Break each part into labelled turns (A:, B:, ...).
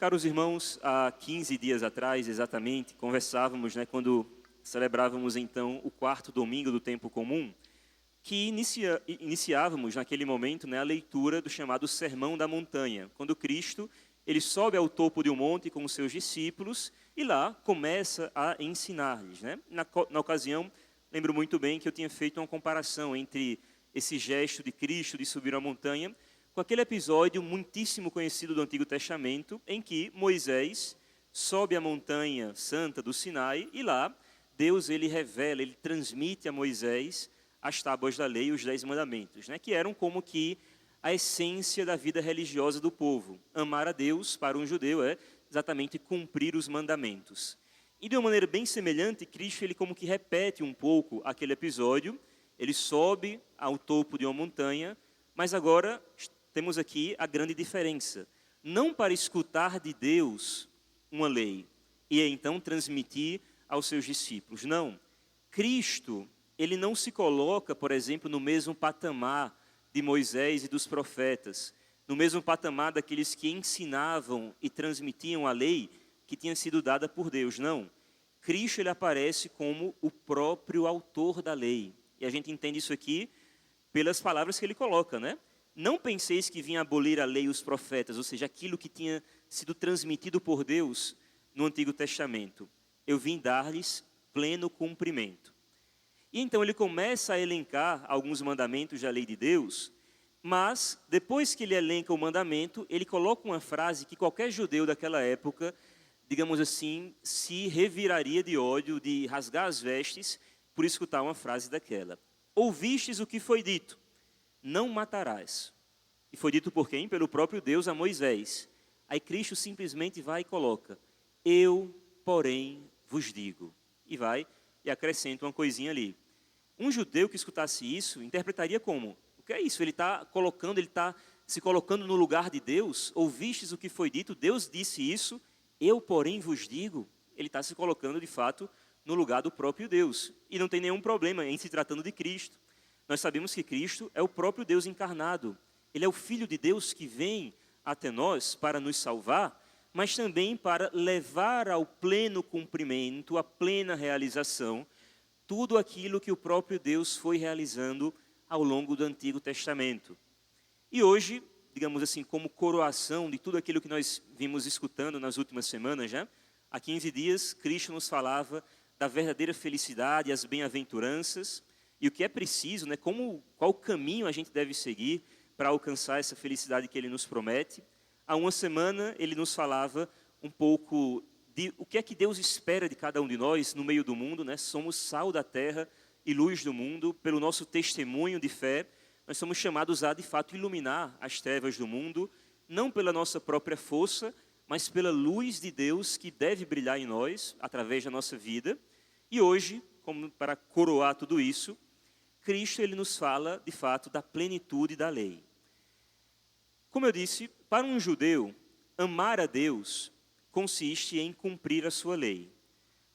A: Caros irmãos, há 15 dias atrás, exatamente, conversávamos, quando celebrávamos então o quarto domingo do tempo comum, que iniciávamos naquele momento, a leitura do chamado Sermão da Montanha, quando Cristo ele sobe ao topo de um monte com os seus discípulos e lá começa a ensinar-lhes. Na ocasião, lembro muito bem que eu tinha feito uma comparação entre esse gesto de Cristo de subir a montanha com aquele episódio muitíssimo conhecido do Antigo Testamento, em que Moisés sobe a montanha santa do Sinai e lá Deus ele revela, ele transmite a Moisés as tábuas da lei, os 10 mandamentos, que eram como que a essência da vida religiosa do povo. Amar a Deus para um judeu é exatamente cumprir os mandamentos. E de uma maneira bem semelhante, Cristo ele como que repete um pouco aquele episódio, ele sobe ao topo de uma montanha, mas agora temos aqui a grande diferença. Não para escutar de Deus uma lei e então transmitir aos seus discípulos. Não. Cristo, ele não se coloca, por exemplo, no mesmo patamar de Moisés e dos profetas, no mesmo patamar daqueles que ensinavam e transmitiam a lei que tinha sido dada por Deus. Não. Cristo, ele aparece como o próprio autor da lei. E a gente entende isso aqui pelas palavras que ele coloca, Não penseis que vinha abolir a lei e os profetas, ou seja, aquilo que tinha sido transmitido por Deus no Antigo Testamento. Eu vim dar-lhes pleno cumprimento. E então ele começa a elencar alguns mandamentos da lei de Deus, mas depois que ele elenca o mandamento, ele coloca uma frase que qualquer judeu daquela época, digamos assim, se reviraria de ódio, de rasgar as vestes, por escutar uma frase daquela. Ouvistes o que foi dito, não matarás. E foi dito por quem? Pelo próprio Deus a Moisés. Aí Cristo simplesmente vai e coloca, eu, porém, vos digo. E vai e acrescenta uma coisinha ali. Um judeu que escutasse isso, interpretaria como? O que é isso? Ele está se colocando no lugar de Deus? Ouvistes o que foi dito? Deus disse isso, eu, porém, vos digo. Ele está se colocando, de fato, no lugar do próprio Deus. E não tem nenhum problema em se tratando de Cristo. Nós sabemos que Cristo é o próprio Deus encarnado. Ele é o Filho de Deus que vem até nós para nos salvar, mas também para levar ao pleno cumprimento, à plena realização, tudo aquilo que o próprio Deus foi realizando ao longo do Antigo Testamento. E hoje, digamos assim, como coroação de tudo aquilo que nós vimos escutando nas últimas semanas, há 15 dias, Cristo nos falava da verdadeira felicidade, as bem-aventuranças, e o que é preciso, qual caminho a gente deve seguir para alcançar essa felicidade que Ele nos promete. Há uma semana Ele nos falava um pouco de o que é que Deus espera de cada um de nós no meio do mundo. Somos sal da terra e luz do mundo. Pelo nosso testemunho de fé, nós somos chamados a, de fato, iluminar as trevas do mundo, não pela nossa própria força, mas pela luz de Deus que deve brilhar em nós, através da nossa vida. E hoje, como para coroar tudo isso, Cristo ele nos fala, de fato, da plenitude da lei. Como eu disse, para um judeu, amar a Deus consiste em cumprir a sua lei.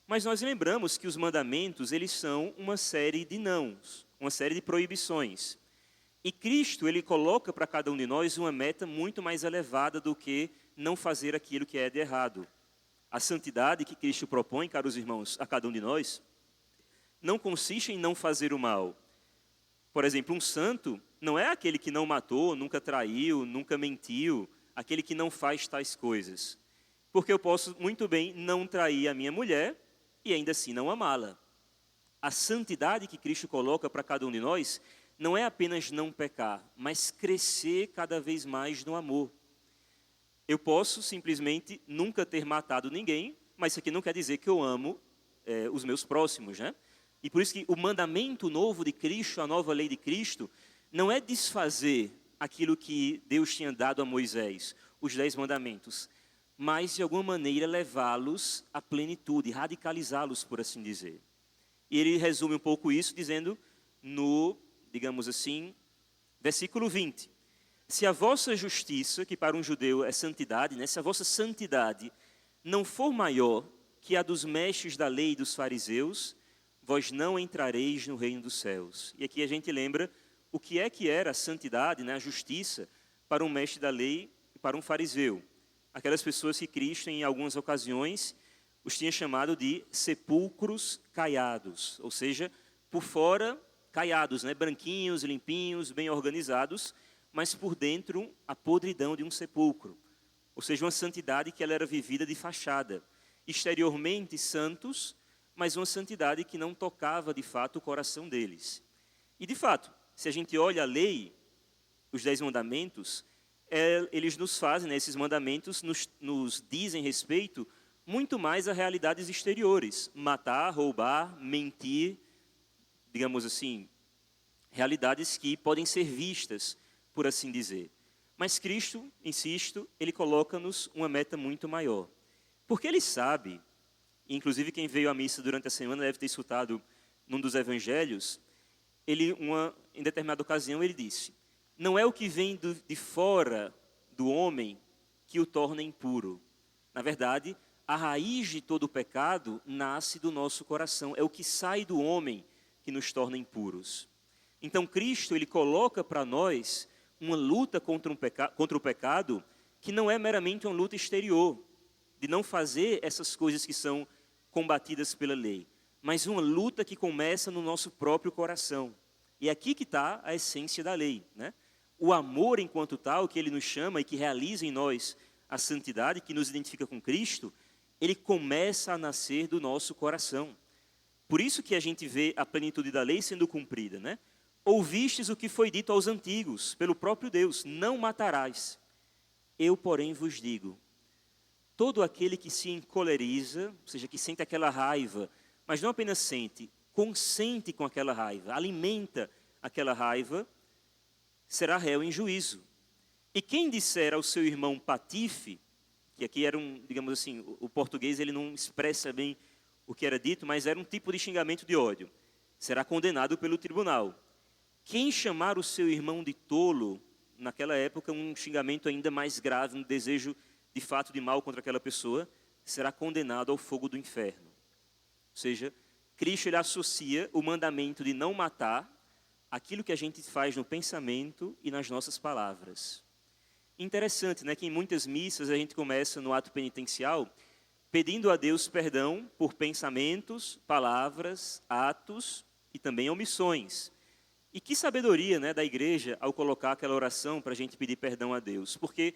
A: Mas nós lembramos que os mandamentos, eles são uma série de nãos, uma série de proibições. E Cristo, ele coloca para cada um de nós uma meta muito mais elevada do que não fazer aquilo que é de errado. A santidade que Cristo propõe, caros irmãos, a cada um de nós, não consiste em não fazer o mal. Por exemplo, um santo não é aquele que não matou, nunca traiu, nunca mentiu, aquele que não faz tais coisas. Porque eu posso muito bem não trair a minha mulher e ainda assim não amá-la. A santidade que Cristo coloca para cada um de nós não é apenas não pecar, mas crescer cada vez mais no amor. Eu posso simplesmente nunca ter matado ninguém, mas isso aqui não quer dizer que eu amo os meus próximos, E por isso que o mandamento novo de Cristo, a nova lei de Cristo, não é desfazer aquilo que Deus tinha dado a Moisés, os 10 mandamentos, mas de alguma maneira levá-los à plenitude, radicalizá-los, por assim dizer. E ele resume um pouco isso dizendo no, digamos assim, versículo 20. Se a vossa justiça, que para um judeu é santidade, se a vossa santidade não for maior que a dos mestres da lei e dos fariseus, vós não entrareis no reino dos céus. E aqui a gente lembra o que era a santidade, a justiça, para um mestre da lei e para um fariseu. aquelas pessoas que Cristo, em algumas ocasiões, os tinha chamado de sepulcros caiados, ou seja, por fora caiados, né? Branquinhos, limpinhos, bem organizados, mas por dentro a podridão de um sepulcro, ou seja, uma santidade que ela era vivida de fachada, exteriormente santos, mas uma santidade que não tocava de fato o coração deles. E de fato, se a gente olha a lei, os 10 mandamentos, eles nos fazem, né, esses mandamentos nos dizem respeito muito mais a realidades exteriores. Matar, roubar, mentir, digamos assim, realidades que podem ser vistas, por assim dizer. Mas Cristo, insisto, ele coloca-nos uma meta muito maior. Porque ele sabe, inclusive quem veio à missa durante a semana deve ter escutado num dos evangelhos, em determinada ocasião ele disse: não é o que vem de fora do homem que o torna impuro. Na verdade, a raiz de todo o pecado nasce do nosso coração. É o que sai do homem que nos torna impuros. Então Cristo, ele coloca para nós uma luta contra o pecado que não é meramente uma luta exterior, de não fazer essas coisas que são combatidas pela lei, mas uma luta que começa no nosso próprio coração. E é aqui que está a essência da lei, né? O amor enquanto tal, que ele nos chama e que realiza em nós a santidade, que nos identifica com Cristo, ele começa a nascer do nosso coração. Por isso que a gente vê a plenitude da lei sendo cumprida, né? Ouvistes o que foi dito aos antigos, pelo próprio Deus: não matarás. Eu, porém, vos digo, todo aquele que se encoleriza, ou seja, que sente aquela raiva, mas não apenas sente, consente com aquela raiva, alimenta aquela raiva, será réu em juízo. E quem disser ao seu irmão patife, que aqui era digamos assim, o português ele não expressa bem o que era dito, mas era um tipo de xingamento de ódio, será condenado pelo tribunal. Quem chamar o seu irmão de tolo, naquela época um xingamento ainda mais grave, um desejo de fato de mal contra aquela pessoa, será condenado ao fogo do inferno. Ou seja, Cristo ele associa o mandamento de não matar àquilo que a gente faz no pensamento e nas nossas palavras. Interessante, né, que em muitas missas a gente começa no ato penitencial pedindo a Deus perdão por pensamentos, palavras, atos e também omissões. E que sabedoria, né, da igreja ao colocar aquela oração para a gente pedir perdão a Deus. Porque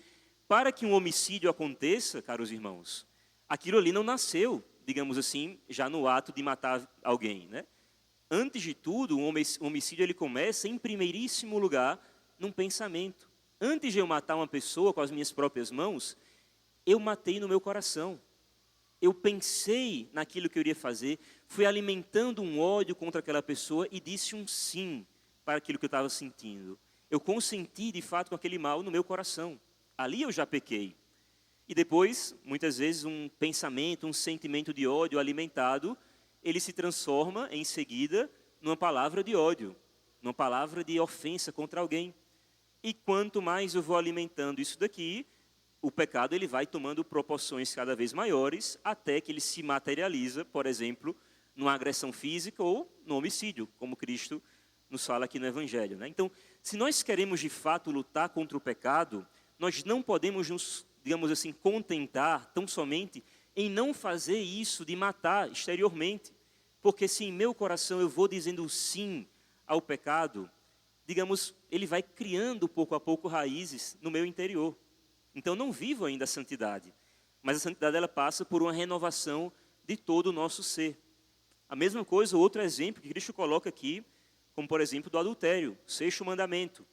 A: para que um homicídio aconteça, caros irmãos, aquilo ali não nasceu, digamos assim, já no ato de matar alguém, né? Antes de tudo, um homicídio ele começa em primeiríssimo lugar num pensamento. Antes de eu matar uma pessoa com as minhas próprias mãos, eu matei no meu coração. Eu pensei naquilo que eu iria fazer, fui alimentando um ódio contra aquela pessoa e disse um sim para aquilo que eu estava sentindo. Eu consenti de fato com aquele mal no meu coração. Ali eu já pequei. E depois, muitas vezes, um pensamento, um sentimento de ódio alimentado, ele se transforma em seguida numa palavra de ódio, numa palavra de ofensa contra alguém. E quanto mais eu vou alimentando isso daqui, o pecado ele vai tomando proporções cada vez maiores, até que ele se materializa, por exemplo, numa agressão física ou no homicídio, como Cristo nos fala aqui no Evangelho, né? Então, se nós queremos de fato lutar contra o pecado, nós não podemos nos, digamos assim, contentar tão somente em não fazer isso de matar exteriormente. Porque se em meu coração eu vou dizendo sim ao pecado, digamos, ele vai criando pouco a pouco raízes no meu interior. Então não vivo ainda a santidade, mas a santidade ela passa por uma renovação de todo o nosso ser. A mesma coisa, outro exemplo que Cristo coloca aqui, como por exemplo do adultério, o 6º mandamento.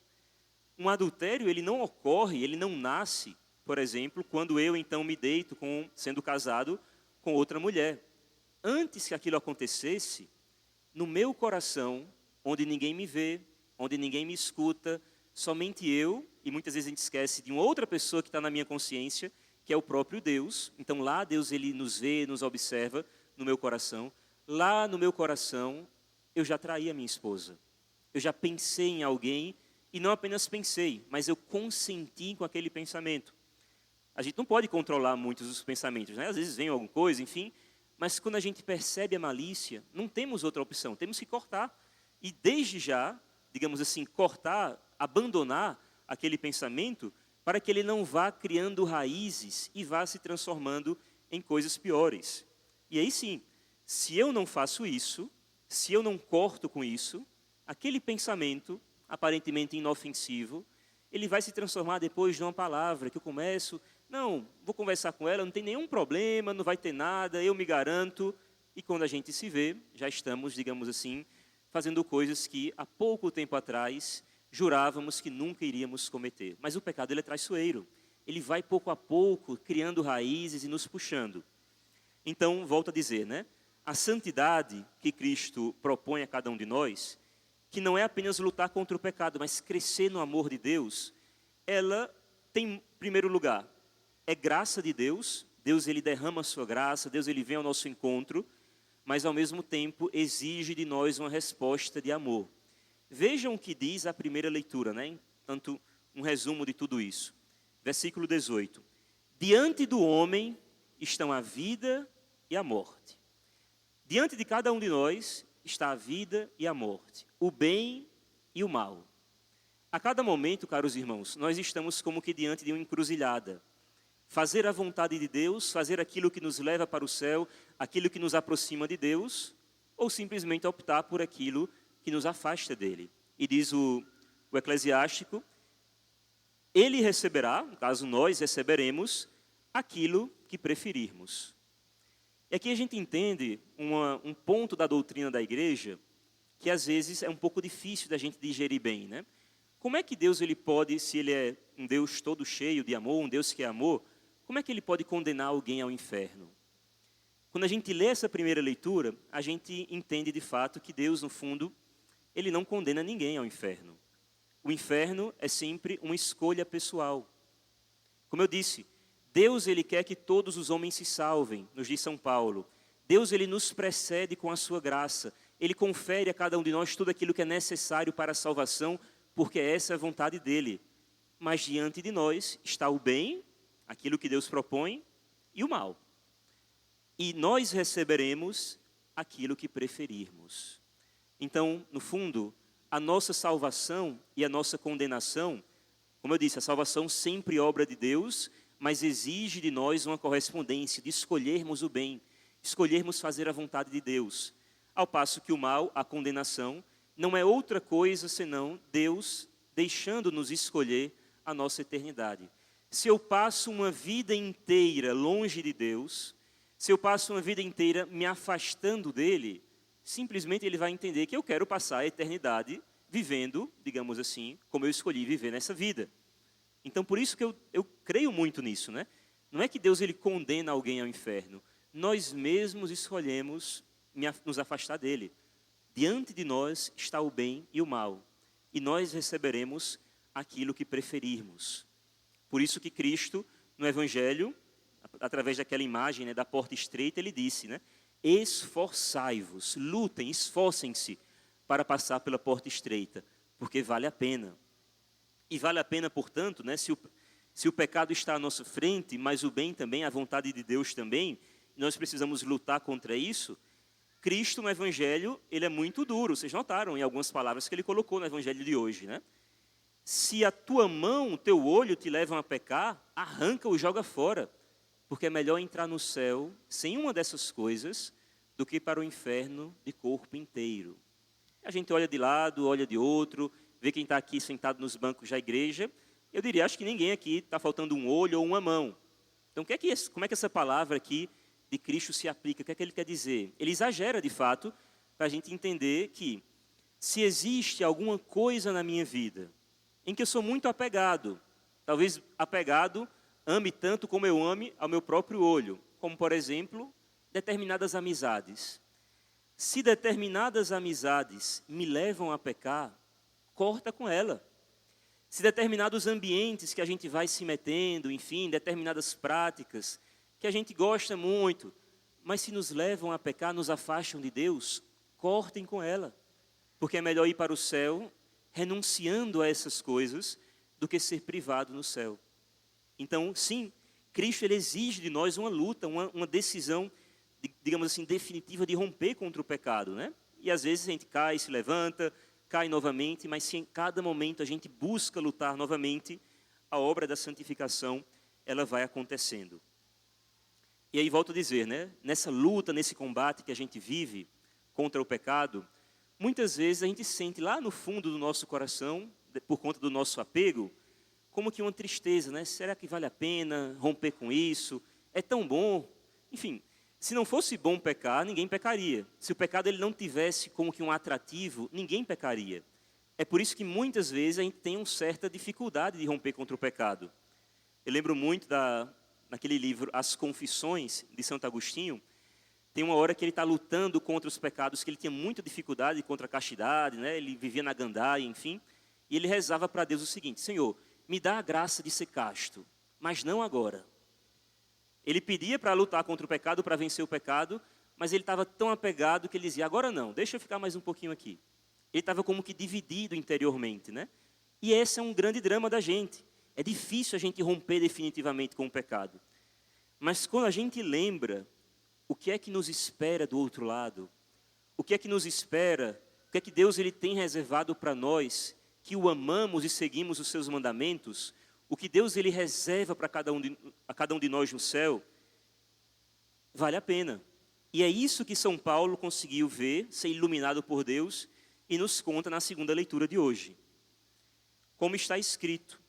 A: Um adultério ele não ocorre, ele não nasce, por exemplo, quando eu então me deito sendo casado com outra mulher. Antes que aquilo acontecesse, no meu coração, onde ninguém me vê, onde ninguém me escuta, somente eu, e muitas vezes a gente esquece de uma outra pessoa que está na minha consciência, que é o próprio Deus. Então lá Deus ele nos vê, nos observa no meu coração. Lá no meu coração eu já traí a minha esposa. Eu já pensei em alguém, e não apenas pensei, mas eu consenti com aquele pensamento. A gente não pode controlar muitos dos pensamentos, né? Às vezes vem alguma coisa, enfim, mas quando a gente percebe a malícia, não temos outra opção, temos que cortar. E desde já, digamos assim, cortar, abandonar aquele pensamento, para que ele não vá criando raízes e vá se transformando em coisas piores. E aí sim, se eu não faço isso, se eu não corto com isso, aquele pensamento, aparentemente inofensivo, ele vai se transformar depois numa palavra que eu começo, não, vou conversar com ela, não tem nenhum problema, não vai ter nada, eu me garanto. E quando a gente se vê, já estamos, digamos assim, fazendo coisas que há pouco tempo atrás jurávamos que nunca iríamos cometer. Mas o pecado, ele é traiçoeiro. Ele vai pouco a pouco criando raízes e nos puxando. Então, volto a dizer, né? A santidade que Cristo propõe a cada um de nós, que não é apenas lutar contra o pecado, mas crescer no amor de Deus, ela tem, em primeiro lugar, é graça de Deus. Deus, ele derrama a sua graça, Deus, ele vem ao nosso encontro, mas ao mesmo tempo exige de nós uma resposta de amor. Vejam o que diz a primeira leitura, né? Tanto um resumo de tudo isso. Versículo 18. Diante do homem estão a vida e a morte. Diante de cada um de nós está a vida e a morte, o bem e o mal. A cada momento, caros irmãos, nós estamos como que diante de uma encruzilhada. Fazer a vontade de Deus, fazer aquilo que nos leva para o céu, aquilo que nos aproxima de Deus, ou simplesmente optar por aquilo que nos afasta dele. E diz o Eclesiástico, ele receberá, no caso nós receberemos, aquilo que preferirmos. E aqui a gente entende um ponto da doutrina da igreja que às vezes é um pouco difícil da gente digerir bem, né? Como é que Deus, ele pode, se ele é um Deus todo cheio de amor, um Deus que é amor, como é que ele pode condenar alguém ao inferno? Quando a gente lê essa primeira leitura, a gente entende de fato que Deus, no fundo, ele não condena ninguém ao inferno. O inferno é sempre uma escolha pessoal. Como eu disse, Deus, ele quer que todos os homens se salvem, nos diz São Paulo. Deus, ele nos precede com a sua graça. Ele confere a cada um de nós tudo aquilo que é necessário para a salvação, porque essa é a vontade dele. Mas diante de nós está o bem, aquilo que Deus propõe, e o mal. E nós receberemos aquilo que preferirmos. Então, no fundo, a nossa salvação e a nossa condenação, como eu disse, a salvação sempre é obra de Deus, mas exige de nós uma correspondência, de escolhermos o bem, escolhermos fazer a vontade de Deus. Ao passo que o mal, a condenação, não é outra coisa senão Deus deixando-nos escolher a nossa eternidade. Se eu passo uma vida inteira longe de Deus, se eu passo uma vida inteira me afastando dele, simplesmente ele vai entender que eu quero passar a eternidade vivendo, digamos assim, como eu escolhi viver nessa vida. Então, por isso que eu creio muito nisso, né? Não é que Deus, ele condena alguém ao inferno. Nós mesmos escolhemos nos afastar dele. Diante de nós está o bem e o mal. E nós receberemos aquilo que preferirmos. Por isso que Cristo, no Evangelho, através daquela imagem, né, da porta estreita, ele disse, né? Esforçai-vos, lutem, esforcem-se para passar pela porta estreita, porque vale a pena. E vale a pena, portanto, né, se o pecado está à nossa frente, mas o bem também, a vontade de Deus também, nós precisamos lutar contra isso. Cristo, no Evangelho, ele é muito duro. Vocês notaram em algumas palavras que ele colocou no Evangelho de hoje, né? Se a tua mão, o teu olho te levam a pecar, arranca-o e joga fora. Porque é melhor entrar no céu sem uma dessas coisas do que para o inferno de corpo inteiro. A gente olha de lado, olha de outro, vê quem está aqui sentado nos bancos da igreja. Eu diria, acho que ninguém aqui está faltando um olho ou uma mão. Então, como é que essa palavra aqui de Cristo se aplica? O que é que ele quer dizer? Ele exagera, de fato, para a gente entender que se existe alguma coisa na minha vida em que eu sou muito apegado, talvez apegado, ame tanto como eu ame ao meu próprio olho, como, por exemplo, determinadas amizades. Se determinadas amizades me levam a pecar, corta com ela. Se determinados ambientes que a gente vai se metendo, enfim, determinadas práticas que a gente gosta muito, mas se nos levam a pecar, nos afastam de Deus, cortem com ela. Porque é melhor ir para o céu renunciando a essas coisas do que ser privado no céu. Então, sim, Cristo, ele exige de nós uma luta, uma decisão, digamos assim, definitiva de romper contra o pecado, né? E às vezes a gente cai, se levanta, cai novamente, mas se em cada momento a gente busca lutar novamente, a obra da santificação, ela vai acontecendo. E aí volto a dizer, né? Nessa luta, nesse combate que a gente vive contra o pecado, muitas vezes a gente sente lá no fundo do nosso coração, por conta do nosso apego, como que uma tristeza, né? Será que vale a pena romper com isso? É tão bom. Enfim, se não fosse bom pecar, ninguém pecaria. Se o pecado ele não tivesse como que um atrativo, ninguém pecaria. É por isso que muitas vezes a gente tem uma certa dificuldade de romper contra o pecado. Eu lembro muito naquele livro As Confissões, de Santo Agostinho, tem uma hora que ele está lutando contra os pecados, que ele tinha muita dificuldade contra a castidade, né? Ele vivia na gandaia, enfim, e ele rezava para Deus o seguinte: Senhor, me dá a graça de ser casto, mas não agora. Ele pedia para lutar contra o pecado, para vencer o pecado, mas ele estava tão apegado que ele dizia: agora não, deixa eu ficar mais um pouquinho aqui. Ele estava como que dividido interiormente, né? E esse é um grande drama da gente. É difícil a gente romper definitivamente com o pecado. Mas quando a gente lembra o que é que nos espera do outro lado, o que é que nos espera, o que é que Deus ele tem reservado para nós, que o amamos e seguimos os seus mandamentos, o que Deus ele reserva para cada um de nós no céu, vale a pena. E é isso que São Paulo conseguiu ver, ser iluminado por Deus, e nos conta na segunda leitura de hoje. Como está escrito: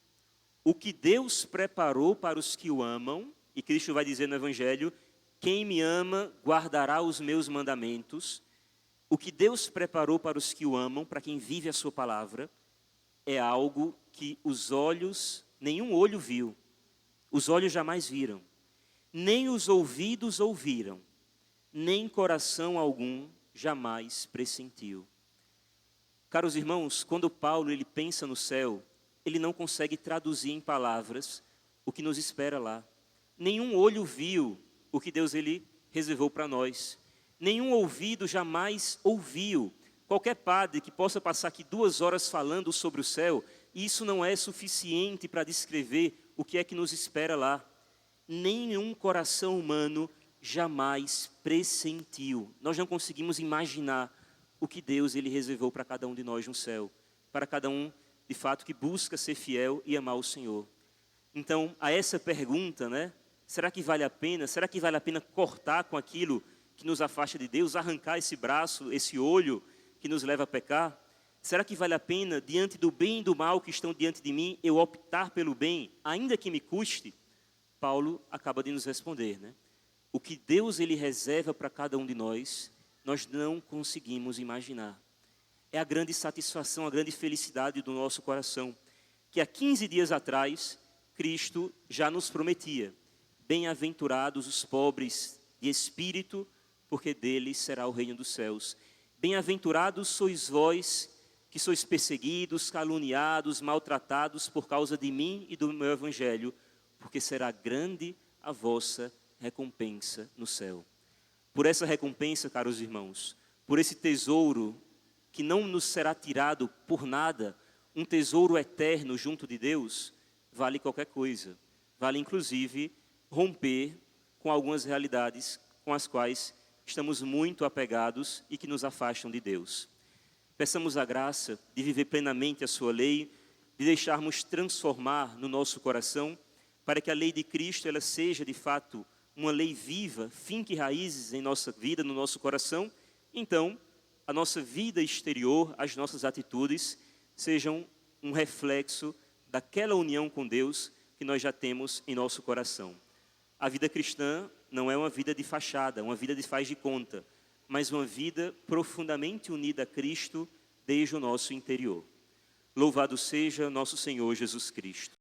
A: o que Deus preparou para os que o amam, e Cristo vai dizer no Evangelho: quem me ama guardará os meus mandamentos. O que Deus preparou para os que o amam, para quem vive a sua palavra, é algo que nenhum olho viu, os olhos jamais viram, nem os ouvidos ouviram, nem coração algum jamais pressentiu. Caros irmãos, quando Paulo ele pensa no céu, ele não consegue traduzir em palavras o que nos espera lá. Nenhum olho viu o que Deus ele reservou para nós. Nenhum ouvido jamais ouviu. Qualquer padre que possa passar aqui 2 horas falando sobre o céu, isso não é suficiente para descrever o que é que nos espera lá. Nenhum coração humano jamais pressentiu. Nós não conseguimos imaginar o que Deus ele reservou para cada um de nós no céu, para cada um, de fato, que busca ser fiel e amar o Senhor. Então, a essa pergunta, né? Será que vale a pena? Será que vale a pena cortar com aquilo que nos afasta de Deus, arrancar esse braço, esse olho que nos leva a pecar? Será que vale a pena, diante do bem e do mal que estão diante de mim, eu optar pelo bem, ainda que me custe? Paulo acaba de nos responder, né? O que Deus ele reserva para cada um de nós não conseguimos imaginar. É a grande satisfação, a grande felicidade do nosso coração, que há 15 dias atrás, Cristo já nos prometia: bem-aventurados os pobres de espírito, porque deles será o reino dos céus. Bem-aventurados sois vós, que sois perseguidos, caluniados, maltratados por causa de mim e do meu evangelho, porque será grande a vossa recompensa no céu. Por essa recompensa, caros irmãos, por esse tesouro que não nos será tirado por nada, um tesouro eterno junto de Deus, vale qualquer coisa. Vale inclusive romper com algumas realidades com as quais estamos muito apegados e que nos afastam de Deus. Peçamos a graça de viver plenamente a sua lei, de deixarmos transformar no nosso coração, para que a lei de Cristo ela seja de fato uma lei viva, finque raízes em nossa vida, no nosso coração. Então, a nossa vida exterior, as nossas atitudes, sejam um reflexo daquela união com Deus que nós já temos em nosso coração. A vida cristã não é uma vida de fachada, uma vida de faz de conta, mas uma vida profundamente unida a Cristo desde o nosso interior. Louvado seja nosso Senhor Jesus Cristo.